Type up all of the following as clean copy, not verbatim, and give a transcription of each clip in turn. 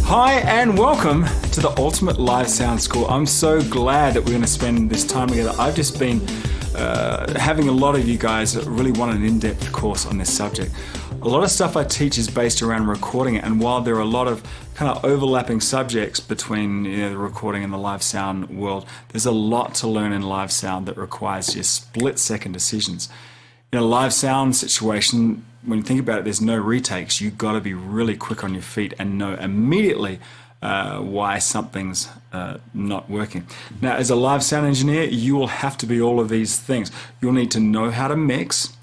Hi and welcome to the Ultimate Live Sound School. I'm so glad that we're going to spend this time together. I've just been having a lot of you guys really want an in-depth course on this subject. A lot of stuff I teach is based around recording it, and while there are a lot of kind of overlapping subjects between the recording and the live sound world, there's a lot to learn in live sound that requires just split-second decisions. In a live sound situation, when you think about it, there's no retakes. You've got to be really quick on your feet and know immediately why something's not working. Now, as a live sound engineer, you will have to be all of these things. You'll need to know how to mix,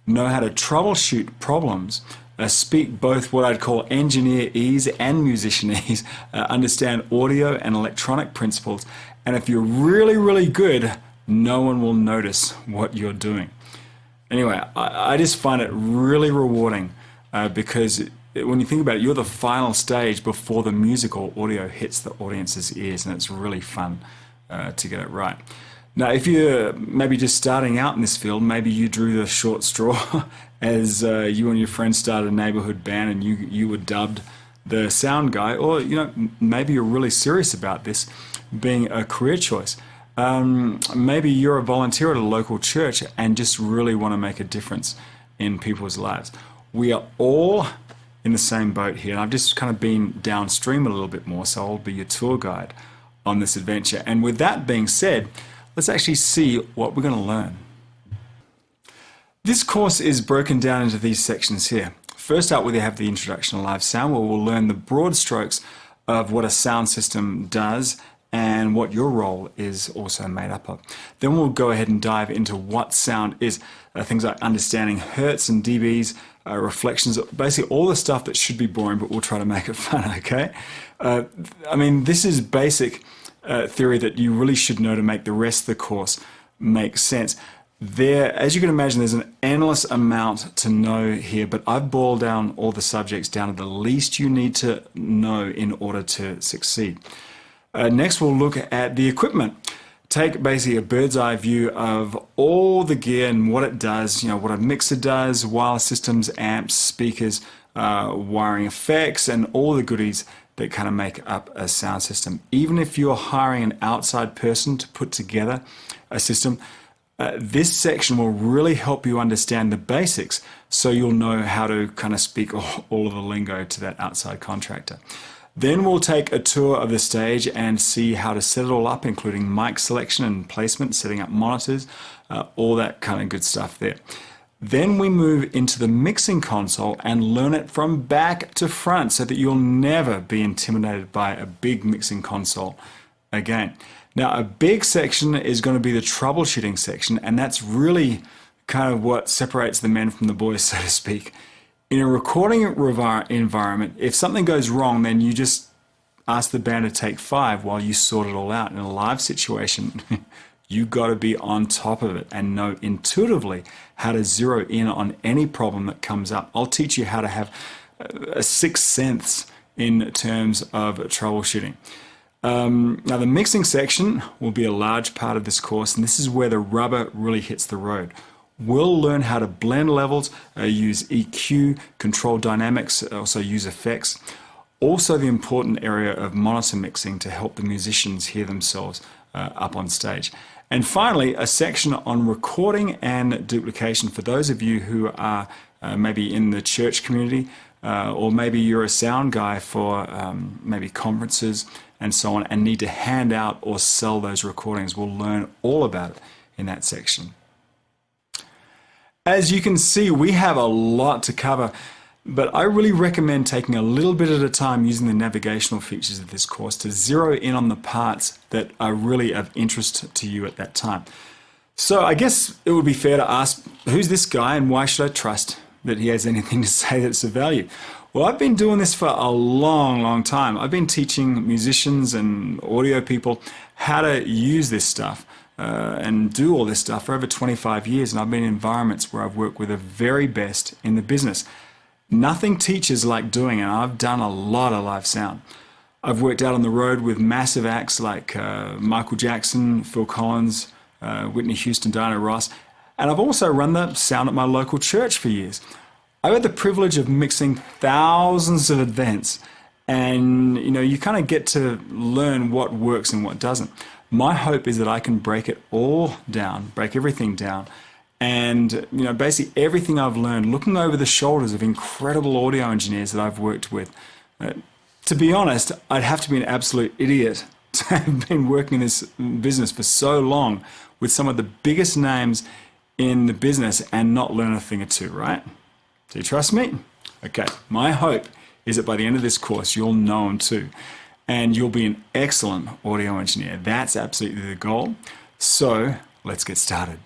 know how to troubleshoot problems, speak both what I'd call engineerese and musicianese, understand audio and electronic principles, and if you're really, really good, no one will notice what you're doing. Anyway, I just find it really rewarding because when you think about it, you're the final stage before the musical audio hits the audience's ears, and it's really fun to get it right. Now, if you're maybe just starting out in this field, maybe you drew the short straw as you and your friends started a neighborhood band and you were dubbed the sound guy, or maybe you're really serious about this being a career choice. Maybe you're a volunteer at a local church and just really want to make a difference in people's lives. We are all in the same boat here, and I've just kind of been downstream a little bit more, so I'll be your tour guide on this adventure. And with that being said, let's actually see what we're going to learn. This course is broken down into these sections here. First out, we have the introduction to live sound, where we'll learn the broad strokes of what a sound system does and what your role is also made up of. Then we'll go ahead and dive into what sound is. Things like understanding hertz and dBs, reflections, basically all the stuff that should be boring, but we'll try to make it fun, okay? This is basic theory that you really should know to make the rest of the course make sense. As you can imagine, there's an endless amount to know here, but I've boiled down all the subjects down to the least you need to know in order to succeed. Next, we'll look at the equipment. Take basically a bird's eye view of all the gear and what it does, what a mixer does, wireless systems, amps, speakers, wiring effects, and all the goodies that kind of make up a sound system. Even if you're hiring an outside person to put together a system, this section will really help you understand the basics so you'll know how to kind of speak all of the lingo to that outside contractor. Then we'll take a tour of the stage and see how to set it all up, including mic selection and placement, setting up monitors, all that kind of good stuff there. Then we move into the mixing console and learn it from back to front so that you'll never be intimidated by a big mixing console again. Now, a big section is going to be the troubleshooting section, and that's really kind of what separates the men from the boys, so to speak. In a recording environment, if something goes wrong, then you just ask the band to take 5 while you sort it all out. In a live situation, you've got to be on top of it and know intuitively how to zero in on any problem that comes up. I'll teach you how to have a sixth sense in terms of troubleshooting. Now, the mixing section will be a large part of this course, and this is where the rubber really hits the road. We'll learn how to blend levels, use EQ, control dynamics, also use effects. Also the important area of monitor mixing to help the musicians hear themselves up on stage. And finally, a section on recording and duplication for those of you who are maybe in the church community, or maybe you're a sound guy for maybe conferences and so on, and need to hand out or sell those recordings. We'll learn all about it in that section. As you can see, we have a lot to cover, but I really recommend taking a little bit at a time using the navigational features of this course to zero in on the parts that are really of interest to you at that time. So I guess it would be fair to ask, who's this guy and why should I trust that he has anything to say that's of value? Well, I've been doing this for a long, long time. I've been teaching musicians and audio people how to use this stuff. And do all this stuff for over 25 years, and I've been in environments where I've worked with the very best in the business. Nothing teaches like doing it, and I've done a lot of live sound. I've worked out on the road with massive acts like Michael Jackson, Phil Collins, Whitney Houston, Diana Ross, and I've also run the sound at my local church for years. I had the privilege of mixing thousands of events and you kind of get to learn what works and what doesn't. My hope is that I can break it all down, break everything down, and basically everything I've learned looking over the shoulders of incredible audio engineers that I've worked with. To be honest, I'd have to be an absolute idiot to have been working in this business for so long with some of the biggest names in the business and not learn a thing or two, right? Do you trust me? Okay, my hope is that by the end of this course, you'll know them too, and you'll be an excellent audio engineer. That's absolutely the goal. So let's get started.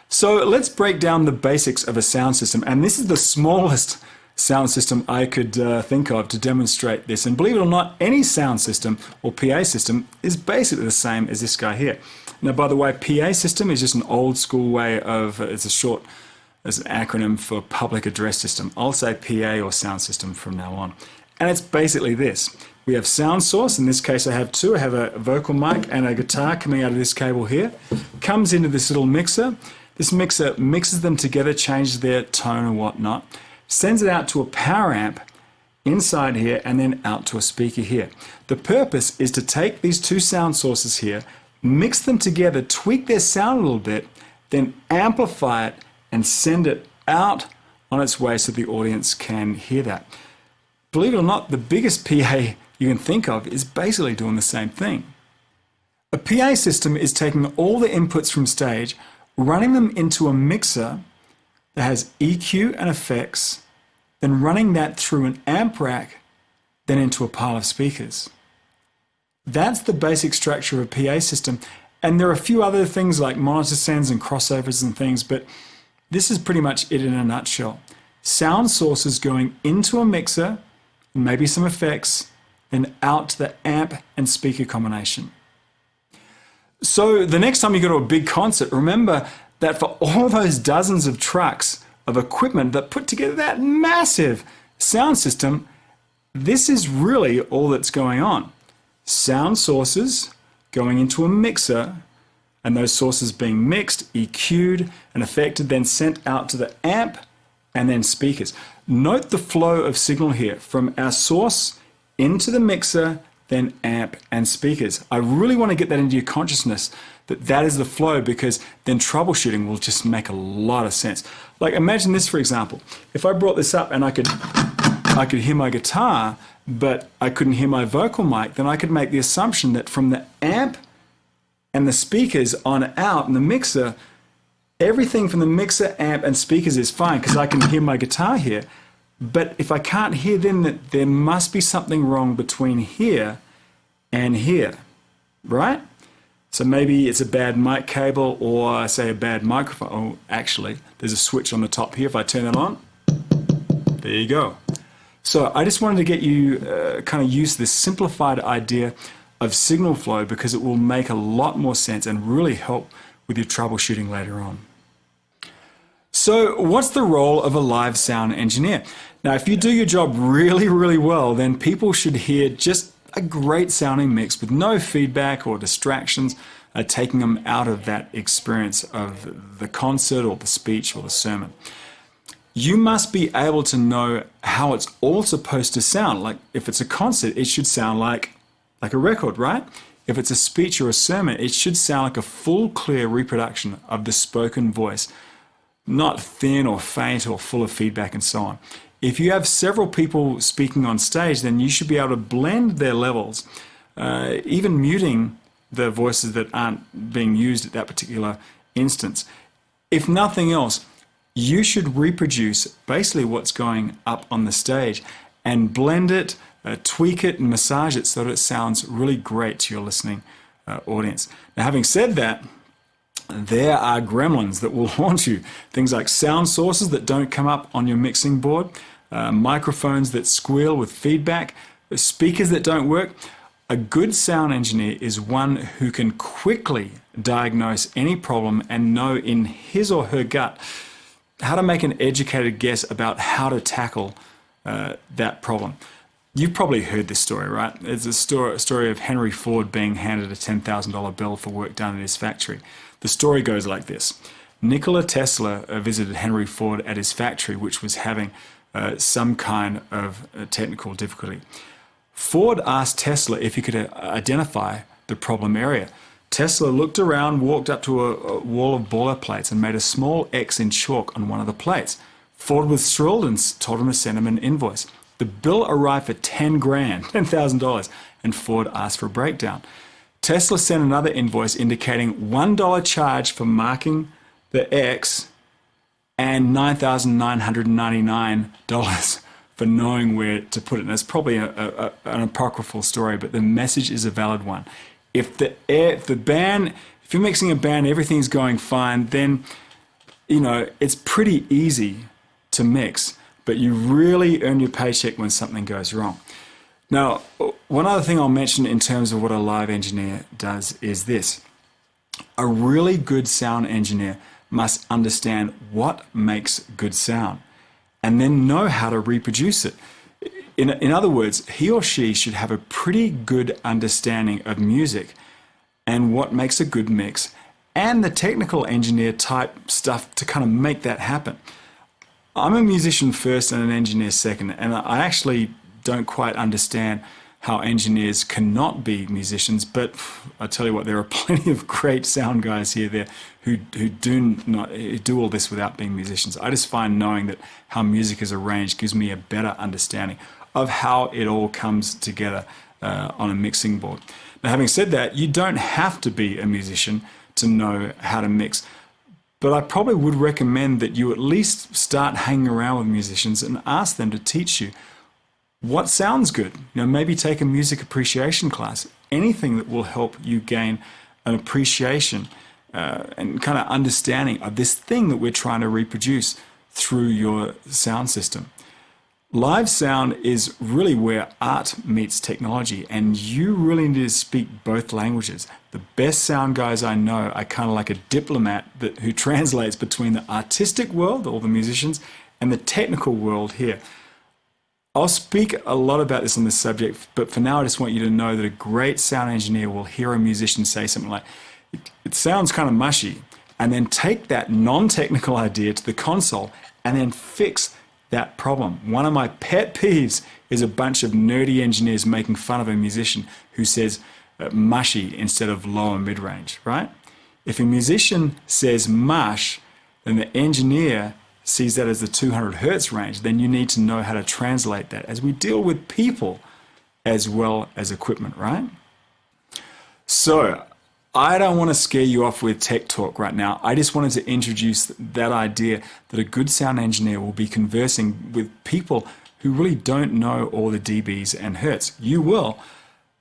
So let's break down the basics of a sound system, and this is the smallest sound system I could think of to demonstrate this. And believe it or not, any sound system or PA system is basically the same as this guy here. Now, by the way, PA system is just an old school way of, it's an acronym for public address system. I'll say PA or sound system from now on. And it's basically this. We have sound source. In this case, I have two. I have a vocal mic and a guitar coming out of this cable here. Comes into this little mixer. This mixer mixes them together, changes their tone and whatnot. Sends it out to a power amp inside here and then out to a speaker here. The purpose is to take these two sound sources here, mix them together, tweak their sound a little bit, then amplify it and send it out on its way so the audience can hear that. Believe it or not, the biggest PA you can think of is basically doing the same thing. A PA system is taking all the inputs from stage, running them into a mixer that has EQ and effects, then running that through an amp rack, then into a pile of speakers. That's the basic structure of a PA system, and there are a few other things like monitor sends and crossovers and things, but this is pretty much it in a nutshell. Sound sources going into a mixer, maybe some effects, then out to the amp and speaker combination. So the next time you go to a big concert, remember that for all those dozens of trucks of equipment that put together that massive sound system, this is really all that's going on. Sound sources going into a mixer, and those sources being mixed, EQ'd, and affected, then sent out to the amp and then speakers. Note the flow of signal here from our source into the mixer, then amp and speakers. I really want to get that into your consciousness, that is the flow, because then troubleshooting will just make a lot of sense. Like imagine this, for example. If I brought this up and I could hear my guitar, but I couldn't hear my vocal mic, then I could make the assumption that from the amp and the speakers on out in the mixer, everything from the mixer, amp and speakers is fine because I can hear my guitar here. But if I can't hear them, that there must be something wrong between here and here, right? So maybe it's a bad mic cable, or say a bad microphone. Oh, actually, there's a switch on the top here. If I turn that on, there you go. So I just wanted to get you kind of used to this simplified idea of signal flow, because it will make a lot more sense and really help with your troubleshooting later on. So what's the role of a live sound engineer? Now, if you do your job really, really well, then people should hear just a great sounding mix with no feedback or distractions taking them out of that experience of the concert or the speech or the sermon. You must be able to know how it's all supposed to sound. Like if it's a concert, it should sound like a record, right? If it's a speech or a sermon, it should sound like a full, clear reproduction of the spoken voice, not thin or faint or full of feedback and so on. If you have several people speaking on stage, then you should be able to blend their levels, even muting the voices that aren't being used at that particular instance. If nothing else, you should reproduce basically what's going up on the stage and blend it, tweak it and massage it so that it sounds really great to your listening audience. Now, having said that, there are gremlins that will haunt you. Things like sound sources that don't come up on your mixing board, microphones that squeal with feedback, speakers that don't work. A good sound engineer is one who can quickly diagnose any problem and know in his or her gut how to make an educated guess about how to tackle that problem. You've probably heard this story, right? It's a story of Henry Ford being handed a $10,000 bill for work done in his factory. The story goes like this. Nikola Tesla visited Henry Ford at his factory, which was having some kind of technical difficulty. Ford asked Tesla if he could identify the problem area. Tesla looked around, walked up to a wall of boiler plates and made a small X in chalk on one of the plates. Ford was thrilled and told him to send him an invoice. The bill arrived for $10,000, and Ford asked for a breakdown. Tesla sent another invoice indicating $1 charge for marking the X and $9,999 for knowing where to put it. And it's probably an apocryphal story, but the message is a valid one. If you're mixing a band, everything's going fine, then it's pretty easy to mix, but you really earn your paycheck when something goes wrong. Now, one other thing I'll mention in terms of what a live engineer does is this. A really good sound engineer must understand what makes good sound and then know how to reproduce it. In other words, he or she should have a pretty good understanding of music and what makes a good mix and the technical engineer type stuff to kind of make that happen. I'm a musician first and an engineer second, and I actually don't quite understand how engineers cannot be musicians, but I tell you what, there are plenty of great sound guys here who do all this without being musicians. I just find knowing that how music is arranged gives me a better understanding of how it all comes together on a mixing board. Now, having said that, you don't have to be a musician to know how to mix, but I probably would recommend that you at least start hanging around with musicians and ask them to teach you what sounds good. Maybe take a music appreciation class, anything that will help you gain an appreciation and kind of understanding of this thing that we're trying to reproduce through your sound system. Live sound is really where art meets technology, and you really need to speak both languages. The best sound guys I know are kind of like a diplomat who translates between the artistic world, all the musicians, and the technical world here. I'll speak a lot about this on this subject, but for now I just want you to know that a great sound engineer will hear a musician say something like, it sounds kind of mushy, and then take that non-technical idea to the console and then fix that problem. One of my pet peeves is a bunch of nerdy engineers making fun of a musician who says mushy instead of low and mid-range, right? If a musician says mush, then the engineer sees that as the 200 hertz range, then you need to know how to translate that as we deal with people as well as equipment, right? So I don't want to scare you off with tech talk right now. I just wanted to introduce that idea that a good sound engineer will be conversing with people who really don't know all the dBs and hertz. You will,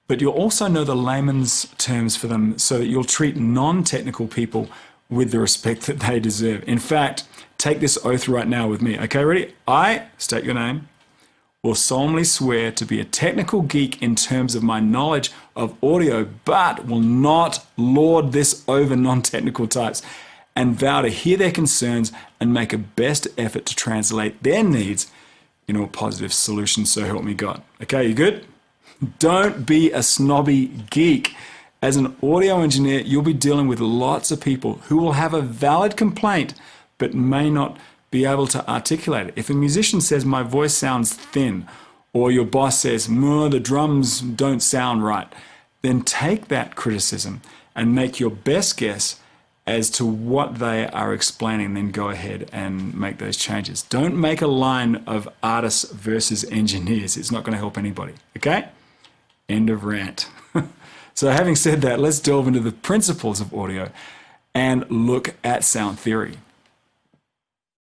but you'll also know the layman's terms for them so that you'll treat non-technical people with the respect that they deserve. In fact, take this oath right now with me. Okay, ready? I, state your name, will solemnly swear to be a technical geek in terms of my knowledge of audio, but will not lord this over non-technical types, and vow to hear their concerns and make a best effort to translate their needs into a positive solution, so help me God. Okay, you good? Don't be a snobby geek. As an audio engineer, you'll be dealing with lots of people who will have a valid complaint but may not be able to articulate it. If a musician says, my voice sounds thin, or your boss says, the drums don't sound right, then take that criticism and make your best guess as to what they are explaining, then go ahead and make those changes. Don't make a line of artists versus engineers. It's not going to help anybody, okay? End of rant. So having said that, let's delve into the principles of audio and look at sound theory.